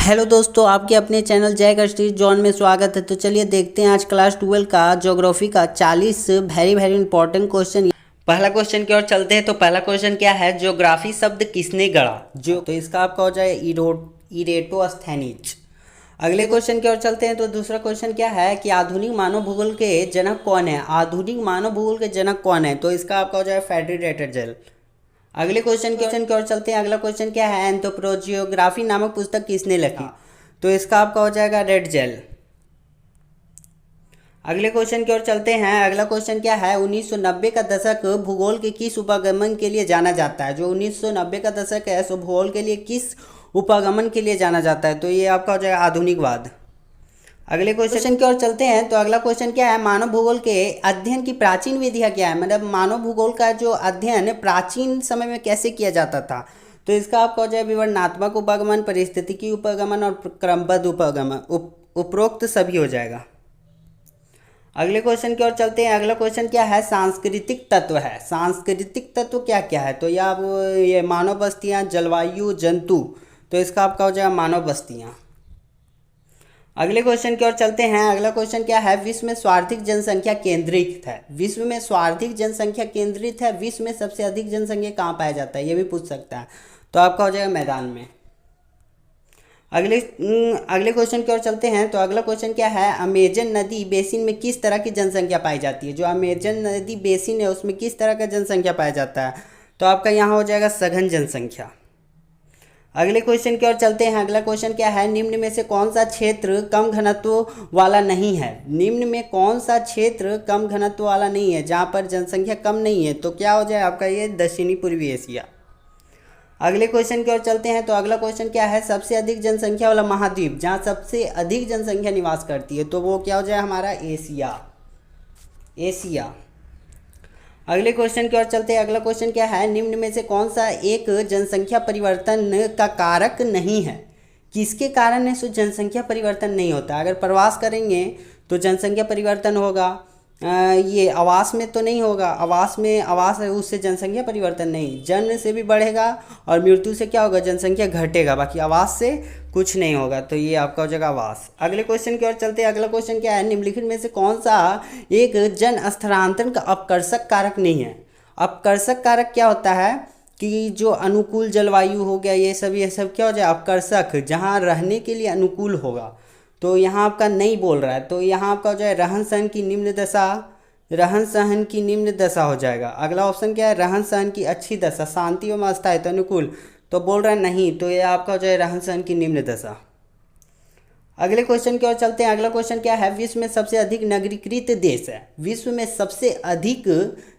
Hello दोस्तों, आपके अपने चैनल जय कश्मीर जॉन में स्वागत है। तो चलिए देखते हैं आज क्लास 12 का ज्योग्राफी का 40 वेरी वेरी इंपॉर्टेंट क्वेश्चन। पहला क्वेश्चन की ओर चलते हैं। तो पहला क्वेश्चन क्या है, ज्योग्राफी शब्द किसने गढ़ा? जो तो इसका आपका हो जाए इरेटोस्थेनीज। अगले क्वेश्चन की ओर चलते हैं। तो दूसरा क्वेश्चन क्या है कि आधुनिक मानव भूगोल के जनक कौन है? आधुनिक मानव भूगोल के जनक कौन है? तो इसका आपका हो जाए फेडरिक। अगले क्वेश्चन की ओर चलते हैं। अगला क्वेश्चन क्या है, एंथ्रोपोजियोग्राफी नामक पुस्तक किसने लिखी? तो इसका आपका हो जाएगा रेड जेल। अगले क्वेश्चन की ओर चलते हैं। अगला क्वेश्चन क्या है, 1990 का दशक भूगोल के किस उपागमन के लिए जाना जाता है? जो 1990 का दशक है सो भूगोल के लिए किस उपागमन के लिए जाना जाता है? तो ये आपका हो जाएगा आधुनिकवाद। अगले क्वेश्चन की ओर चलते हैं। तो अगला क्वेश्चन क्या है, मानव भूगोल के अध्ययन की प्राचीन विधियां क्या है? मतलब मानव भूगोल का जो अध्ययन प्राचीन समय में कैसे किया जाता था? तो इसका आपका हो जाए विवरणात्मक उपागमन, परिस्थितिकी उपागमन और क्रमबद्ध उपागमन। उपरोक्त सभी हो जाएगा। अगले क्वेश्चन की ओर चलते हैं। अगला क्वेश्चन क्या है, सांस्कृतिक तत्व है। सांस्कृतिक तत्व क्या क्या है? तो ये मानव बस्तियां, जलवायु, जंतु। तो इसका आपका हो जाएगा मानव बस्तियां। अगले क्वेश्चन की ओर चलते हैं। अगला क्वेश्चन क्या है, विश्व में सर्वाधिक जनसंख्या केंद्रित है। विश्व में सर्वाधिक जनसंख्या केंद्रित है। विश्व में सबसे अधिक जनसंख्या कहाँ पाया जाता है? ये भी पूछ सकता है। तो आपका हो जाएगा मैदान में। अगले क्वेश्चन की ओर चलते हैं। तो अगला क्वेश्चन क्या है, अमेजन नदी बेसिन में किस तरह की जनसंख्या पाई जाती है? जो अमेजन नदी बेसिन है उसमें किस तरह का जनसंख्या पाया जाता है? तो आपका यहाँ हो जाएगा सघन जनसंख्या। अगले क्वेश्चन की ओर चलते हैं। अगला क्वेश्चन क्या है, निम्न में से कौन सा क्षेत्र कम घनत्व वाला नहीं है? निम्न में कौन सा क्षेत्र कम घनत्व वाला नहीं है, जहाँ पर जनसंख्या कम नहीं है? तो क्या हो जाए आपका ये दक्षिणी पूर्वी एशिया। अगले क्वेश्चन की ओर चलते हैं। तो अगला क्वेश्चन क्या है, सबसे अधिक जनसंख्या वाला महाद्वीप जहाँ सबसे अधिक जनसंख्या निवास करती है? तो वो क्या हो जाए हमारा एशिया। अगले क्वेश्चन की ओर चलते हैं। अगला क्वेश्चन क्या है, निम्न में से कौन सा एक जनसंख्या परिवर्तन का कारक नहीं है? किसके कारण है सो जनसंख्या परिवर्तन नहीं होता? अगर प्रवास करेंगे तो जनसंख्या परिवर्तन होगा। ये आवास में तो नहीं होगा। आवास है उससे जनसंख्या परिवर्तन नहीं। जन्म से भी बढ़ेगा और मृत्यु से क्या होगा, जनसंख्या घटेगा। बाकी आवास से कुछ नहीं होगा। तो ये आपका हो जाएगा आवास। अगले क्वेश्चन की ओर चलते हैं। अगला क्वेश्चन क्या है, निम्नलिखित में से कौन सा एक जन स्थानांतरण का अपकर्षक कारक नहीं है? अपकर्षक कारक क्या होता है कि जो अनुकूल जलवायु हो गया, ये सब क्या हो जाए अपकर्षक, जहाँ रहने के लिए अनुकूल होगा। तो यहाँ आपका नहीं बोल रहा है। तो यहाँ आपका हो जाए रहन सहन की निम्न दशा हो जाएगा। अगला ऑप्शन क्या है, रहन सहन की अच्छी दशा, शांति एवं अस्थायित्व अनुकूल। तो बोल रहा है नहीं। तो ये आपका हो जाए रहन सहन की निम्न दशा। अगले क्वेश्चन की ओर चलते हैं। अगला क्वेश्चन क्या है, विश्व में सबसे अधिक नगरीकृत देश है। विश्व में सबसे अधिक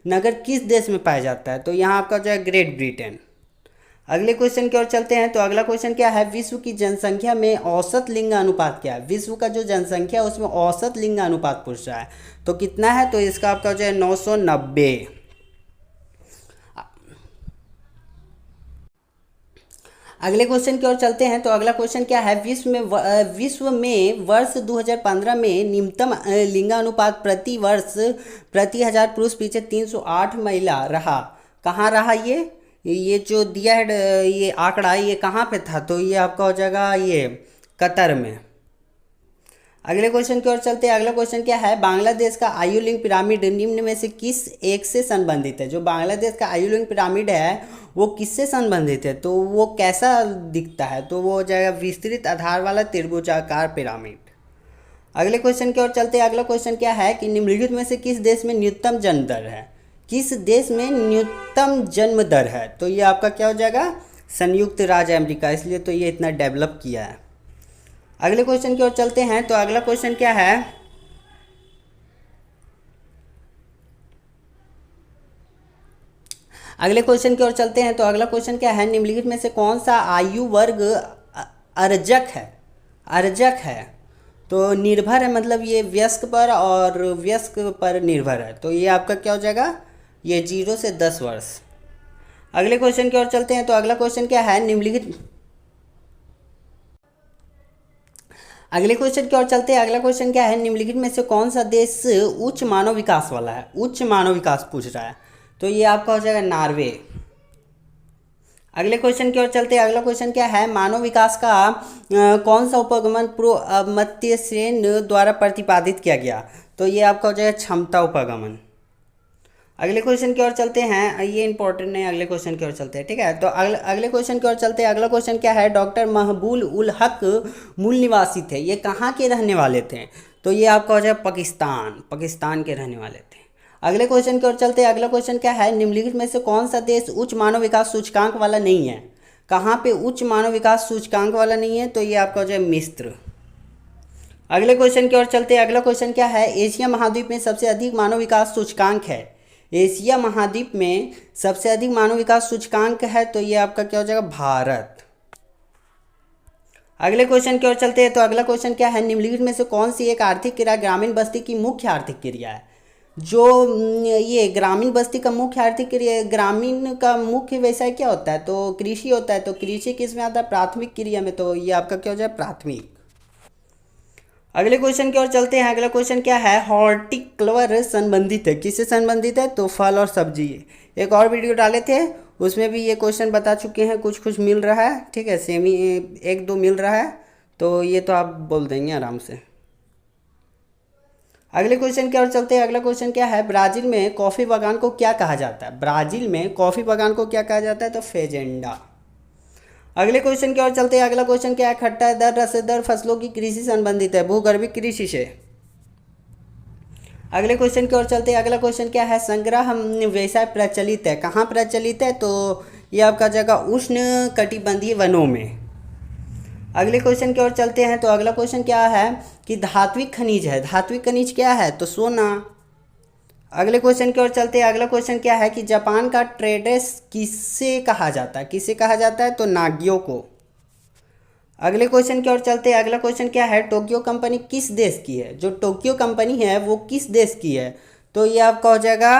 नगर किस देश में पाया जाता है? तो यहाँ आपका हो जाए ग्रेट ब्रिटेन। अगले क्वेश्चन की ओर चलते हैं। तो अगला क्वेश्चन क्या है, विश्व की जनसंख्या में औसत लिंगानुपात क्या है? विश्व का जो जनसंख्या है उसमें औसत लिंगानुपात पूछ रहा है। तो कितना है? तो इसका आपका हो जाए 990। अगले क्वेश्चन की ओर चलते हैं। तो अगला क्वेश्चन क्या है, विश्व में वर्ष 2015 में निम्नतम लिंगानुपात प्रति वर्ष प्रति हजार पुरुष पीछे 308 महिला रहा। कहाँ रहा ये जो दिया है ये आंकड़ा, ये कहाँ पे था? तो ये आपका हो जाएगा ये कतर में। अगले क्वेश्चन की ओर चलते हैं। अगला क्वेश्चन क्या है, बांग्लादेश का आयु लिंग पिरामिड निम्न में से किस एक से संबंधित है? जो बांग्लादेश का आयु लिंग पिरामिड है वो किससे संबंधित है? तो वो कैसा दिखता है? तो वो हो जाएगा विस्तृत आधार वाला त्रिभुजाकार पिरामिड। अगले क्वेश्चन की ओर चलते हैं। अगला क्वेश्चन क्या है कि निम्नलिखित में से किस देश में न्यूनतम जन्म दर है? किस देश में न्यूनतम जन्म दर है? तो ये आपका क्या हो जाएगा, संयुक्त राज्य अमेरिका। इसलिए तो ये इतना डेवलप किया है। अगले क्वेश्चन की ओर चलते हैं। तो अगला क्वेश्चन क्या है, अगले क्वेश्चन की ओर चलते हैं। तो अगला क्वेश्चन क्या है, निम्नलिखित में से कौन सा आयु वर्ग अर्जक है? तो निर्भर है, मतलब ये वयस्क पर और वयस्क पर निर्भर है। तो ये आपका क्या हो जाएगा, ये 0 से 10 वर्ष। अगले क्वेश्चन की ओर चलते हैं। तो अगला क्वेश्चन क्या है, अगले क्वेश्चन की ओर चलते हैं। अगला क्वेश्चन क्या है, निम्नलिखित में से कौन सा देश उच्च मानव विकास वाला है? उच्च मानव विकास पूछ रहा है। तो ये आपका हो जाएगा नॉर्वे। अगले क्वेश्चन की ओर चलते हैं। अगला क्वेश्चन क्या है, मानव विकास का कौन सा उपगमन पूर्व अमर्त्य सेन द्वारा प्रतिपादित किया गया? तो ये आपका हो जाएगा क्षमता उपगमन। अगले क्वेश्चन की ओर चलते हैं, ये इंपॉर्टेंट नहीं, अगले क्वेश्चन की ओर चलते हैं, ठीक है। तो अगले क्वेश्चन की ओर चलते हैं। अगला क्वेश्चन क्या है, डॉक्टर महबूल उल हक मूल निवासी थे, ये कहाँ के रहने वाले थे? तो ये आपका हो जाएगा पाकिस्तान के रहने वाले थे। अगले क्वेश्चन की ओर चलते हैं। अगला क्वेश्चन क्या है, निम्नलिखित में से कौन सा देश उच्च मानव विकास सूचकांक वाला नहीं है? कहाँ पे उच्च मानव विकास सूचकांक वाला नहीं है? तो ये आपका हो जाएगा मिस्र। अगले क्वेश्चन की ओर चलते हैं। अगला क्वेश्चन क्या है, एशिया महाद्वीप में सबसे अधिक मानव विकास सूचकांक है? एशिया महाद्वीप में सबसे अधिक मानव विकास सूचकांक है, तो ये आपका क्या हो जाएगा, भारत। अगले क्वेश्चन की ओर चलते हैं। तो अगला क्वेश्चन क्या है, निम्नलिखित में से कौन सी एक आर्थिक क्रिया ग्रामीण बस्ती की मुख्य आर्थिक क्रिया है? जो ये ग्रामीण बस्ती का मुख्य आर्थिक क्रिया, ग्रामीण का मुख्य व्यवसाय क्या होता है? तो कृषि होता है। तो कृषि किस में आता है, प्राथमिक क्रिया में, तो ये आपका क्या हो जाए, प्राथमिक। अगले क्वेश्चन की ओर चलते हैं। अगला क्वेश्चन क्या है, हॉर्टिकल्चर संबंधित है, किससे संबंधित है? तो फल और सब्जी। एक और वीडियो डाले थे, उसमें भी ये क्वेश्चन बता चुके हैं, कुछ कुछ मिल रहा है, ठीक है, सेमी एक दो मिल रहा है, तो ये तो आप बोल देंगे आराम से। अगले क्वेश्चन की ओर चलते हैं। अगला क्वेश्चन क्या है, ब्राज़ील में कॉफ़ी बागान को क्या कहा जाता है? ब्राज़ील में कॉफ़ी बागान को क्या कहा जाता है? तो फेजेंडा। अगले क्वेश्चन की ओर चलते हैं। अगला क्वेश्चन क्या है, खट्टा दर रसदार फसलों की कृषि संबंधित है, भूगर्भीय कृषि से। अगले क्वेश्चन की ओर चलते हैं। अगला क्वेश्चन क्या है, संग्रह व्यवसाय प्रचलित है, कहाँ प्रचलित है? तो ये आपका जगह उष्ण कटिबंधीय वनों में। अगले क्वेश्चन की ओर चलते हैं। तो अगला क्वेश्चन क्या है कि धात्विक खनिज है, धात्विक खनिज क्या है? तो सोना। अगले क्वेश्चन की ओर चलते हैं। अगला क्वेश्चन क्या है कि जापान का ट्रेडर्स किससे कहा जाता है? किससे कहा जाता है? तो नागियों को। अगले क्वेश्चन की ओर चलते हैं। अगला क्वेश्चन क्या है, टोक्यो कंपनी किस देश की है? जो टोक्यो कंपनी है वो किस देश की है? तो ये आपका हो जाएगा।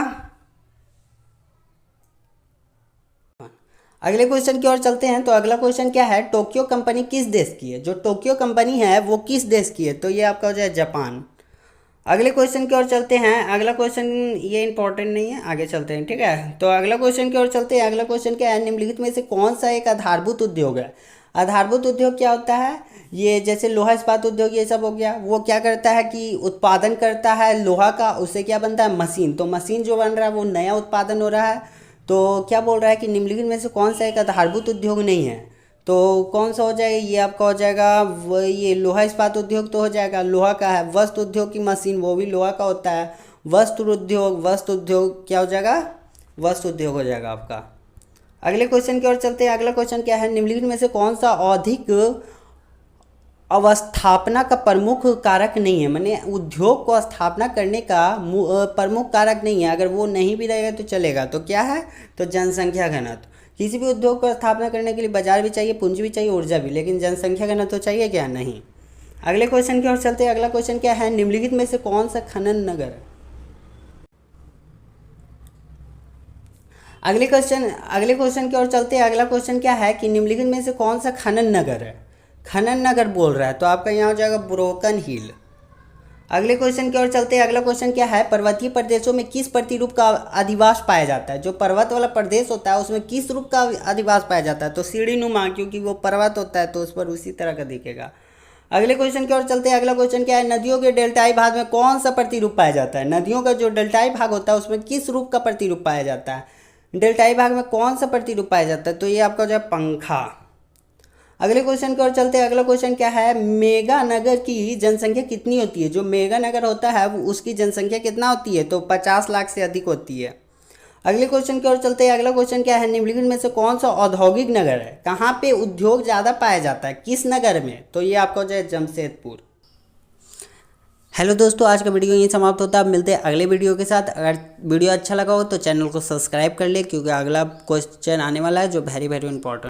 अगले क्वेश्चन की ओर चलते हैं। तो अगला क्वेश्चन क्या है, टोक्यो कंपनी किस देश की है? जो टोक्यो कंपनी है वो किस देश की है? तो ये आपका हो जाए जापान। अगले क्वेश्चन की ओर चलते हैं। अगला क्वेश्चन ये इंपॉर्टेंट नहीं है, आगे चलते हैं, ठीक है। तो अगला क्वेश्चन की ओर चलते हैं। अगला क्वेश्चन क्या है, निम्नलिखित में से कौन सा एक आधारभूत उद्योग है? आधारभूत उद्योग क्या होता है? ये जैसे लोहा इस्पात उद्योग ये सब हो गया, वो क्या करता है कि उत्पादन करता है लोहा का, उससे क्या बनता है, मशीन। तो मशीन जो बन रहा है वो नया उत्पादन हो रहा है। तो क्या बोल रहा है कि निम्नलिखित में से कौन सा एक आधारभूत उद्योग नहीं है? तो कौन सा हो जाएगा, ये आपका हो जाएगा वो ये लोहा इस्पात उद्योग तो हो जाएगा, लोहा का है। वस्त्र उद्योग की मशीन, वो भी लोहा का होता है। वस्त्र उद्योग क्या हो जाएगा, वस्त्र उद्योग हो जाएगा आपका। अगले क्वेश्चन की ओर चलते हैं। अगला क्वेश्चन क्या है, निम्नलिखित में से कौन सा औद्योगिक अवस्थापना का प्रमुख कारक नहीं है? माने उद्योग को स्थापना करने का प्रमुख कारक नहीं है, अगर वो नहीं भी रहेगा तो चलेगा। तो क्या है, तो जनसंख्या घनत्व। किसी भी उद्योग को स्थापना करने के लिए बाजार भी चाहिए, पूंजी भी चाहिए, ऊर्जा भी, लेकिन जनसंख्या घनत्व तो चाहिए क्या? नहीं। अगले क्वेश्चन की ओर चलते हैं। अगला क्वेश्चन क्या है, निम्नलिखित में से कौन सा खनन नगर है? अगले क्वेश्चन की ओर चलते हैं। अगला क्वेश्चन क्या है कि निम्नलिखित में से कौन सा खनन नगर है? खनन नगर बोल रहा है, तो आपका यहाँ हो जाएगा ब्रोकन हिल। अगले क्वेश्चन की ओर चलते हैं। अगला क्वेश्चन क्या है, पर्वतीय प्रदेशों में किस प्रतिरूप का अधिवास पाया जाता है? जो पर्वत वाला प्रदेश होता है उसमें किस रूप का अधिवास पाया जाता है? तो सीढ़ी नुमा, क्योंकि वो पर्वत होता है तो उस पर उसी तरह का दिखेगा। अगले क्वेश्चन की ओर चलते हैं। अगला क्वेश्चन क्या है, नदियों के डेल्टाई भाग में कौन सा प्रतिरूप पाया जाता है? नदियों का जो डेल्टाई भाग होता है उसमें किस रूप का प्रतिरूप पाया जाता है? डेल्टाई भाग में कौन सा प्रतिरूप पाया जाता है? तो ये आपका हो जाए पंखा। अगले क्वेश्चन की ओर चलते हैं। अगला क्वेश्चन क्या है, मेगानगर की जनसंख्या कितनी होती है? जो मेगानगर होता है वो उसकी जनसंख्या कितना होती है? तो 50 लाख से अधिक होती है। अगले क्वेश्चन की ओर चलते हैं। अगला क्वेश्चन क्या है, निम्नलिखित में से कौन सा औद्योगिक नगर है? कहाँ पे उद्योग ज़्यादा पाया जाता है, किस नगर में? तो ये आपका हो जाए जमशेदपुर। हेलो दोस्तों, आज का वीडियो यहीं समाप्त होता है। अब मिलते हैं अगले वीडियो के साथ। अगर वीडियो अच्छा लगा हो तो चैनल को सब्सक्राइब कर ले, क्योंकि अगला क्वेश्चन आने वाला है जो वेरी वेरी इंपॉर्टेंट।